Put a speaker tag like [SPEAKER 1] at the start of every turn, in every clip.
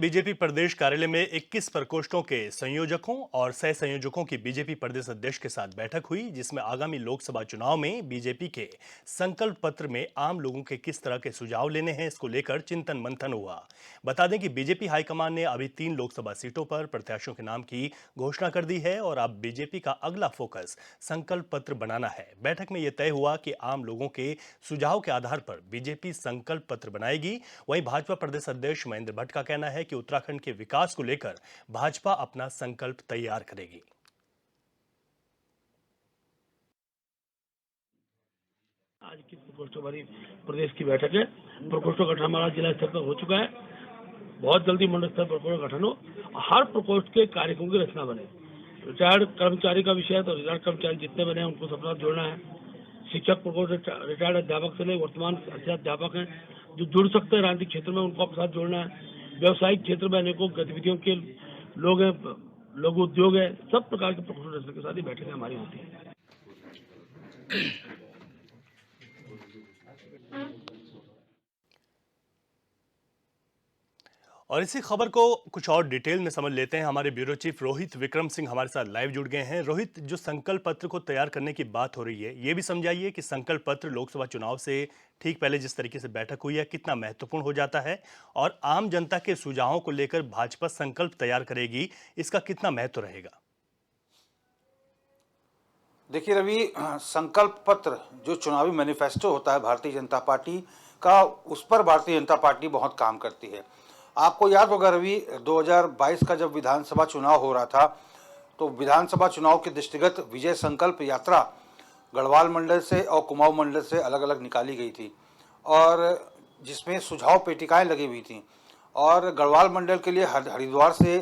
[SPEAKER 1] BJP प्रदेश कार्यालय में 21 प्रकोष्ठों के संयोजकों और सह संयोजकों की बीजेपी प्रदेश अध्यक्ष के साथ बैठक हुई, जिसमें आगामी लोकसभा चुनाव में बीजेपी के संकल्प पत्र में आम लोगों के किस तरह के सुझाव लेने हैं, इसको लेकर चिंतन मंथन हुआ। बता दें कि बीजेपी हाईकमान ने अभी 3 लोकसभा सीटों पर प्रत्याशियों के नाम की घोषणा कर दी है और अब बीजेपी का अगला फोकस संकल्प पत्र बनाना है। बैठक में यह तय हुआ कि आम लोगों के सुझाव के आधार पर बीजेपी संकल्प पत्र बनाएगी। वहीं भाजपा प्रदेश अध्यक्ष महेंद्र भट्ट का कहना है कि उत्तराखंड के विकास को लेकर भाजपा अपना संकल्प तैयार करेगी।
[SPEAKER 2] आज की प्रकोष्ठों वाली प्रदेश की बैठक है। प्रकोष्ठों का गठन हमारा जिला स्तर पर हो चुका है। बहुत जल्दी मंडल स्तर पर प्रकोष्ठ गठन हो। हर प्रकोष्ठ के कार्यक्रमों की रचना बने। रिटायर्ड कर्मचारी का विषय है तो रिटायर्ड कर्मचारी जितने बने उनको सबका जोड़ना है। शिक्षक प्रकोष्ठ रिटायर्ड अध्यापक से ले वर्तमान अध्यापक हैं जो जुड़ सकते हैं राजनीतिक क्षेत्र में, उनको अपने साथ जोड़ना है। व्यवसायिक क्षेत्र में अनेकों गतिविधियों के लोग हैं, लघु उद्योग है, सब प्रकार के प्रकोष्ठ रचना के साथ ही बैठकें हमारी होती है।
[SPEAKER 1] और इसी खबर को कुछ और डिटेल में समझ लेते हैं। हमारे ब्यूरो चीफ रोहित विक्रम सिंह हमारे साथ लाइव जुड़ गए हैं। रोहित, जो संकल्प पत्र को तैयार करने की बात हो रही है, ये भी समझाइए कि संकल्प पत्र लोकसभा चुनाव से ठीक पहले जिस तरीके से बैठक हुई है कितना महत्वपूर्ण हो जाता है, और आम जनता के सुझावों को लेकर भाजपा संकल्प तैयार करेगी, इसका कितना महत्व रहेगा?
[SPEAKER 3] देखिए रवि, संकल्प पत्र जो चुनावी मैनिफेस्टो होता है भारतीय जनता पार्टी का, उस पर भारतीय जनता पार्टी बहुत काम करती है। आपको याद होगा रवि, 2022 का जब विधानसभा चुनाव हो रहा था तो विधानसभा चुनाव के दृष्टिगत विजय संकल्प यात्रा गढ़वाल मंडल से और कुमाऊं मंडल से अलग अलग निकाली गई थी, और जिसमें सुझाव पेटिकाएं लगी हुई थी। और गढ़वाल मंडल के लिए हरिद्वार से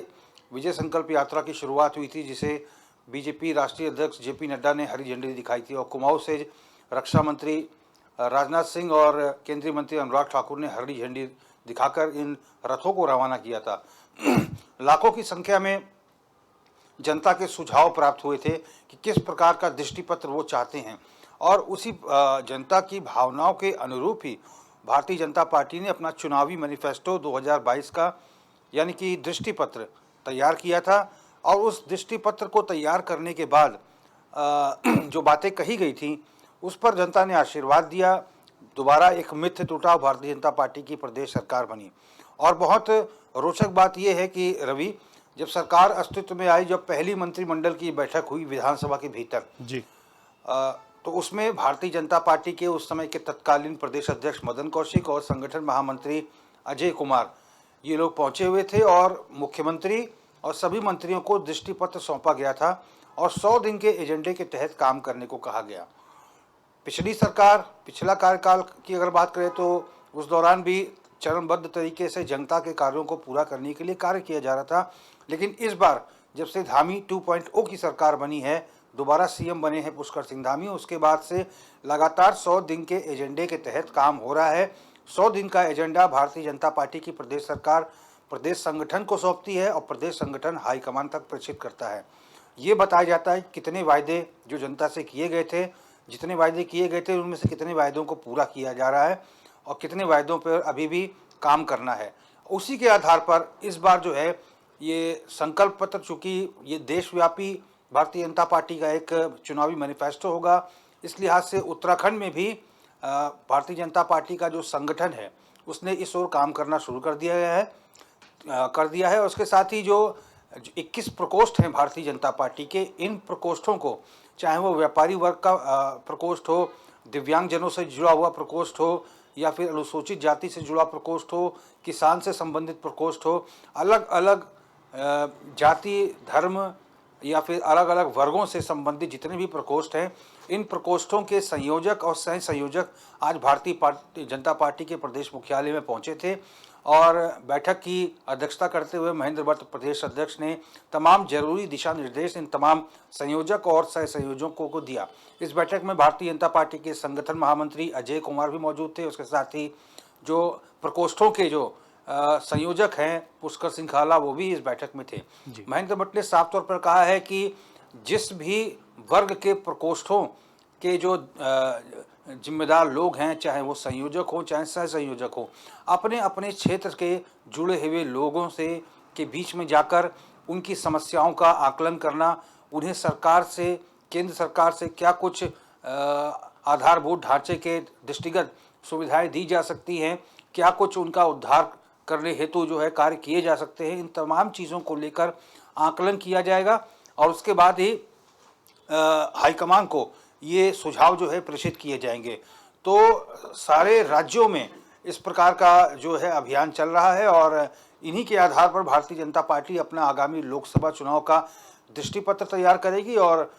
[SPEAKER 3] विजय संकल्प यात्रा की शुरुआत हुई थी, जिसे बीजेपी राष्ट्रीय अध्यक्ष जेपी नड्डा ने हरी झंडी दिखाई थी, और कुमाऊं से रक्षा मंत्री राजनाथ सिंह और केंद्रीय मंत्री अनुराग ठाकुर ने हरी झंडी दिखाकर इन रथों को रवाना किया था। लाखों की संख्या में जनता के सुझाव प्राप्त हुए थे कि किस प्रकार का दृष्टिपत्र वो चाहते हैं, और उसी जनता की भावनाओं के अनुरूप ही भारतीय जनता पार्टी ने अपना चुनावी मैनिफेस्टो 2022 का यानी कि दृष्टिपत्र तैयार किया था। और उस दृष्टिपत्र को तैयार करने के बाद जो बातें कही गई थी उस पर जनता ने आशीर्वाद दिया। दोबारा एक मिथ टूटा, भारतीय जनता पार्टी की प्रदेश सरकार बनी। और बहुत रोचक बात यह है कि रवि, जब सरकार अस्तित्व में आई, जब पहली मंत्रिमंडल की बैठक हुई विधानसभा के भीतर
[SPEAKER 1] जी,
[SPEAKER 3] तो उसमें भारतीय जनता पार्टी के उस समय के तत्कालीन प्रदेश अध्यक्ष मदन कौशिक और संगठन महामंत्री अजय कुमार, ये लोग पहुंचे हुए थे, और मुख्यमंत्री और सभी मंत्रियों को दृष्टिपत्र सौंपा गया था और 100 दिन के एजेंडे के तहत काम करने को कहा गया। पिछली सरकार, पिछला कार्यकाल की अगर बात करें तो उस दौरान भी चरणबद्ध तरीके से जनता के कार्यों को पूरा करने के लिए कार्य किया जा रहा था। लेकिन इस बार जब से धामी 2.0 की सरकार बनी है, दोबारा सीएम बने हैं पुष्कर सिंह धामी, उसके बाद से लगातार 100 दिन के एजेंडे के तहत काम हो रहा है। 100 दिन का एजेंडा भारतीय जनता पार्टी की प्रदेश सरकार प्रदेश संगठन को सौंपती है और प्रदेश संगठन हाईकमान तक प्रेषित करता है। ये बताया जाता है कितने वायदे जो जनता से किए गए थे, जितने वायदे किए गए थे उनमें से कितने वायदों को पूरा किया जा रहा है और कितने वायदों पर अभी भी काम करना है। उसी के आधार पर इस बार जो है ये संकल्प पत्र, चूँकि ये देशव्यापी भारतीय जनता पार्टी का एक चुनावी मैनिफेस्टो होगा, इस लिहाज से उत्तराखंड में भी भारतीय जनता पार्टी का जो संगठन है उसने इस ओर काम करना शुरू कर दिया है। और उसके साथ ही जो 21 प्रकोष्ठ हैं भारतीय जनता पार्टी के, इन प्रकोष्ठों को, चाहे वो व्यापारी वर्ग का प्रकोष्ठ हो, दिव्यांगजनों से जुड़ा हुआ प्रकोष्ठ हो, या फिर अनुसूचित जाति से जुड़ा प्रकोष्ठ हो, किसान से संबंधित प्रकोष्ठ हो, अलग अलग जाति, धर्म या फिर अलग अलग वर्गों से संबंधित जितने भी प्रकोष्ठ हैं, इन प्रकोष्ठों के संयोजक और सह संयोजक आज भारतीय जनता पार्टी के प्रदेश मुख्यालय में पहुंचे थे, और बैठक की अध्यक्षता करते हुए महेंद्र भट्ट प्रदेश अध्यक्ष ने तमाम जरूरी दिशा निर्देश इन तमाम संयोजक और सह संयोजकों को दिया। इस बैठक में भारतीय जनता पार्टी के संगठन महामंत्री अजय कुमार भी मौजूद थे। उसके साथ ही जो प्रकोष्ठों के जो संयोजक हैं पुष्कर सिंह खाला, वो भी इस बैठक में थे। महेंद्र भट्ट ने साफ तौर पर कहा है कि जिस भी वर्ग के प्रकोष्ठों के जो जिम्मेदार लोग हैं, चाहे वो संयोजक हो चाहे सह संयोजक हो, अपने अपने क्षेत्र के जुड़े हुए लोगों से के बीच में जाकर उनकी समस्याओं का आकलन करना, उन्हें सरकार से, केंद्र सरकार से क्या कुछ आधारभूत ढांचे के दृष्टिगत सुविधाएं दी जा सकती हैं, क्या कुछ उनका उद्धार करने हेतु जो है कार्य किए जा सकते हैं, इन तमाम चीज़ों को लेकर आकलन किया जाएगा और उसके बाद ही हाईकमान को ये सुझाव जो है प्रेषित किए जाएंगे। तो सारे राज्यों में इस प्रकार का जो है अभियान चल रहा है और इन्हीं के आधार पर भारतीय जनता पार्टी अपना आगामी लोकसभा चुनाव का दृष्टिपत्र तैयार करेगी और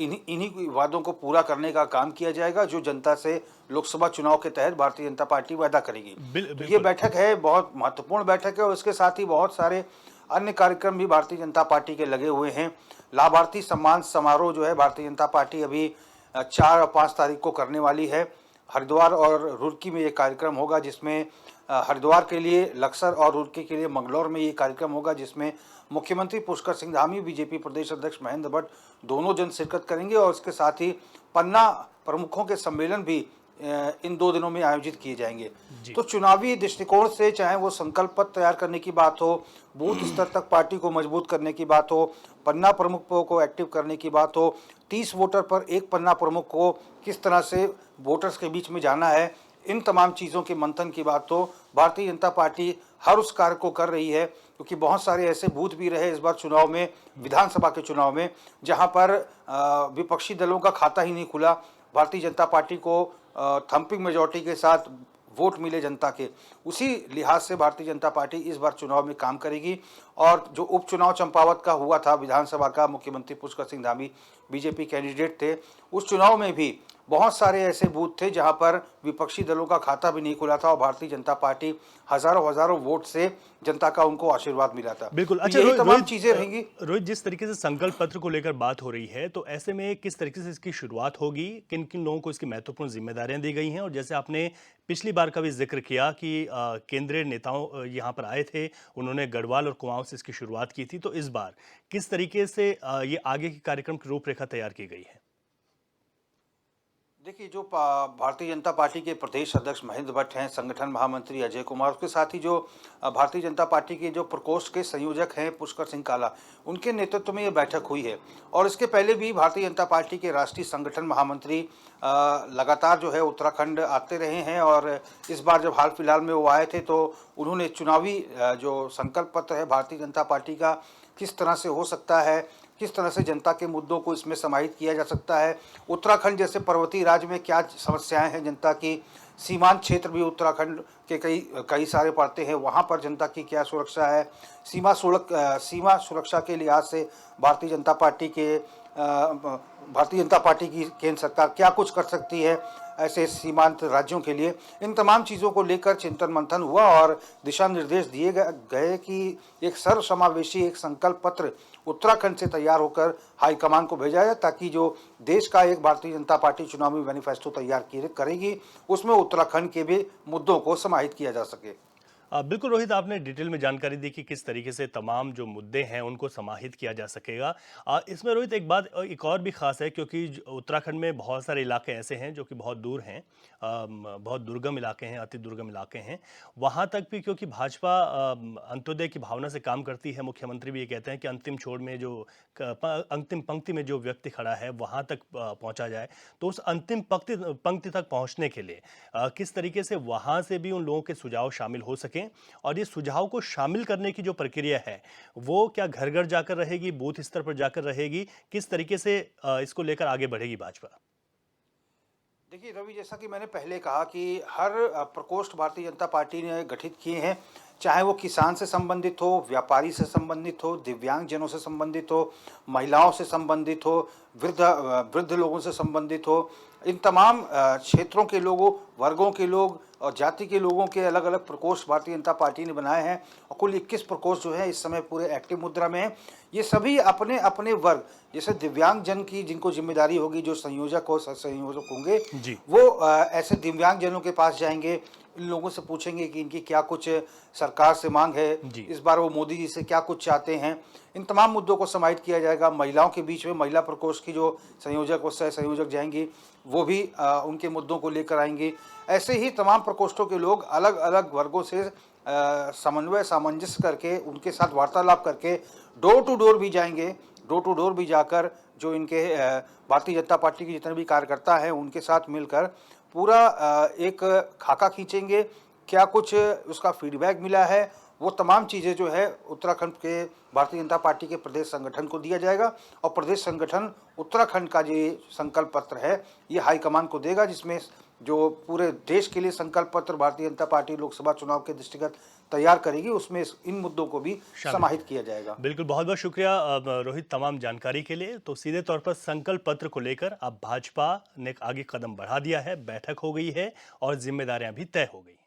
[SPEAKER 3] इन्हीं वादों को पूरा करने का काम किया जाएगा जो जनता से लोकसभा चुनाव के तहत भारतीय जनता पार्टी वादा करेगी। तो ये बैठक है, बहुत महत्वपूर्ण बैठक है और इसके साथ ही बहुत सारे अन्य कार्यक्रम भी भारतीय जनता पार्टी के लगे हुए हैं। लाभार्थी सम्मान समारोह जो है भारतीय जनता पार्टी अभी 4 और 5 तारीख को करने वाली है। हरिद्वार और रुड़की में ये कार्यक्रम होगा, जिसमें हरिद्वार के लिए लक्सर और रुड़की के लिए मंगलौर में ये कार्यक्रम होगा, जिसमें मुख्यमंत्री पुष्कर सिंह धामी, बीजेपी प्रदेश अध्यक्ष महेंद्र भट्ट दोनों जन शिरकत करेंगे और इसके साथ ही पन्ना प्रमुखों के सम्मेलन भी इन 2 दिनों में आयोजित किए जाएंगे। तो चुनावी दृष्टिकोण से चाहे वो संकल्प पत्र तैयार करने की बात हो, बूथ स्तर तक पार्टी को मजबूत करने की बात हो, पन्ना प्रमुखों को एक्टिव करने की बात हो, 30 वोटर पर एक पन्ना प्रमुख को किस तरह से वोटर्स के बीच में जाना है, इन तमाम चीज़ों के मंथन की बात हो, भारतीय जनता पार्टी हर उस कार्य को कर रही है क्योंकि बहुत सारे ऐसे बूथ भी रहे इस बार चुनाव में, विधानसभा के चुनाव में, जहां पर विपक्षी दलों का खाता ही नहीं खुला। भारतीय जनता पार्टी को थम्पिंग मेजॉरिटी के साथ वोट मिले जनता के, उसी लिहाज से भारतीय जनता पार्टी इस बार चुनाव में काम करेगी। और जो उपचुनाव चंपावत का हुआ था विधानसभा का, मुख्यमंत्री पुष्कर सिंह धामी बीजेपी कैंडिडेट थे, उस चुनाव में भी बहुत सारे ऐसे बूथ थे जहां पर विपक्षी दलों का खाता भी नहीं खुला था और भारतीय जनता पार्टी हजारों वोट से जनता का उनको आशीर्वाद मिला था।
[SPEAKER 1] बिल्कुल।
[SPEAKER 3] तो
[SPEAKER 1] अच्छा,
[SPEAKER 3] यही तमाम चीजें रहेंगी।
[SPEAKER 1] रोहित, जिस तरीके से संकल्प पत्र को लेकर बात हो रही है, तो ऐसे में किस तरीके से इसकी शुरुआत होगी, किन किन लोगों को इसकी महत्वपूर्ण जिम्मेदारियां दी गई हैं, और जैसे आपने पिछली बार का भी जिक्र किया कि केंद्रीय नेताओं यहाँ पर आए थे, उन्होंने गढ़वाल और कुमाऊं से इसकी शुरुआत की थी, तो इस बार किस तरीके से ये आगे के कार्यक्रम की रूपरेखा तैयार की गई है?
[SPEAKER 3] देखिए, जो भारतीय जनता पार्टी के प्रदेश अध्यक्ष महेंद्र भट्ट हैं, संगठन महामंत्री अजय कुमार, उसके साथ ही जो भारतीय जनता पार्टी के जो प्रकोष्ठ के संयोजक हैं पुष्कर सिंह काला, उनके नेतृत्व में ये बैठक हुई है। और इसके पहले भी भारतीय जनता पार्टी के राष्ट्रीय संगठन महामंत्री लगातार जो है उत्तराखंड आते रहे हैं और इस बार जब हाल फिलहाल में वो आए थे तो उन्होंने चुनावी जो संकल्प पत्र है भारतीय जनता पार्टी का किस तरह से हो सकता है, किस तरह से जनता के मुद्दों को इसमें समाहित किया जा सकता है, उत्तराखंड जैसे पर्वतीय राज्य में क्या समस्याएं हैं जनता की, सीमांत क्षेत्र भी उत्तराखंड के कई सारे पड़ते हैं, वहाँ पर जनता की क्या सुरक्षा है, सीमा सुरक्षा के लिहाज से भारतीय जनता पार्टी की केंद्र सरकार क्या कुछ कर सकती है ऐसे सीमांत राज्यों के लिए, इन तमाम चीज़ों को लेकर चिंतन मंथन हुआ और दिशा निर्देश दिए गए कि एक सर्वसमावेशी एक संकल्प पत्र उत्तराखंड से तैयार होकर हाईकमान को भेजा जाए ताकि जो देश का एक भारतीय जनता पार्टी चुनावी मैनिफेस्टो तैयार करेगी उसमें उत्तराखंड के भी मुद्दों को समाहित किया जा सके।
[SPEAKER 1] बिल्कुल रोहित, आपने डिटेल में जानकारी दी कि किस तरीके से तमाम जो मुद्दे हैं उनको समाहित किया जा सकेगा। इसमें रोहित एक और भी खास है क्योंकि उत्तराखंड में बहुत सारे इलाके ऐसे हैं जो कि बहुत दूर हैं, बहुत दुर्गम इलाके हैं, अति दुर्गम इलाके हैं। वहाँ तक भी क्योंकि भाजपा अंत्योदय की भावना से काम करती है, मुख्यमंत्री भी ये कहते हैं कि अंतिम छोर में जो अंतिम पंक्ति में जो व्यक्ति खड़ा है वहाँ तक पहुँचा जाए। तो उस अंतिम पंक्ति तक पहुँचने के लिए किस तरीके से वहाँ से भी उन लोगों के सुझाव शामिल हो सके, और ये सुझाव को शामिल करने की जो प्रक्रिया है वो क्या घर घर जाकर रहेगी, बूथ स्तर पर जाकर रहेगी, किस तरीके से इसको लेकर आगे बढ़ेगी भाजपा?
[SPEAKER 3] देखिए रवि, जैसा कि मैंने पहले कहा कि हर प्रकोष्ठ भारतीय जनता पार्टी ने गठित किए हैं, चाहे वो किसान से संबंधित हो, व्यापारी से संबंधित हो, दिव्यांग जनों से संबंधित हो, महिलाओं से संबंधित हो, वृद्ध लोगों से संबंधित हो, इन तमाम क्षेत्रों के लोगों वर्गों के लोग, और जाति के लोगों के अलग अलग प्रकोष्ठ भारतीय जनता पार्टी ने बनाए हैं और कुल 21 प्रकोष्ठ जो है इस समय पूरे एक्टिव मुद्रा में हैं। ये सभी अपने अपने वर्ग, जैसे दिव्यांग जन की जिनको जिम्मेदारी होगी, जो संयोजक और संयोजक होंगे
[SPEAKER 1] जी।
[SPEAKER 3] वो ऐसे दिव्यांग जनों के पास जाएंगे, इन लोगों से पूछेंगे कि इनकी क्या कुछ सरकार से मांग है,
[SPEAKER 1] जी।
[SPEAKER 3] इस बार वो मोदी जी से क्या कुछ चाहते हैं। इन तमाम मुद्दों को समाहित किया जाएगा। महिलाओं के बीच में महिला प्रकोष्ठ की जो संयोजक और सह संयोजक जाएंगी वो भी उनके मुद्दों को लेकर आएंगे। ऐसे ही तमाम प्रकोष्ठों के लोग अलग अलग वर्गों से समन्वय सामंजस्य करके उनके साथ वार्तालाप करके डोर टू डोर भी जाएंगे। डोर टू डोर भी जाकर जो इनके भारतीय जनता पार्टी के जितने भी कार्यकर्ता हैं उनके साथ मिलकर पूरा एक खाका खींचेंगे, क्या कुछ उसका फीडबैक मिला है, वो तमाम चीज़ें जो है उत्तराखंड के भारतीय जनता पार्टी के प्रदेश संगठन को दिया जाएगा और प्रदेश संगठन उत्तराखंड का जो संकल्प पत्र है ये हाईकमान को देगा, जिसमें जो पूरे देश के लिए संकल्प पत्र भारतीय जनता पार्टी लोकसभा चुनाव के दृष्टिगत तैयार करेगी उसमें इन मुद्दों को भी समाहित किया जाएगा।
[SPEAKER 1] बिल्कुल, बहुत बहुत शुक्रिया रोहित तमाम जानकारी के लिए। तो सीधे तौर पर संकल्प पत्र को लेकर अब भाजपा ने आगे कदम बढ़ा दिया है, बैठक हो गई है और जिम्मेदारियां भी तय हो गई।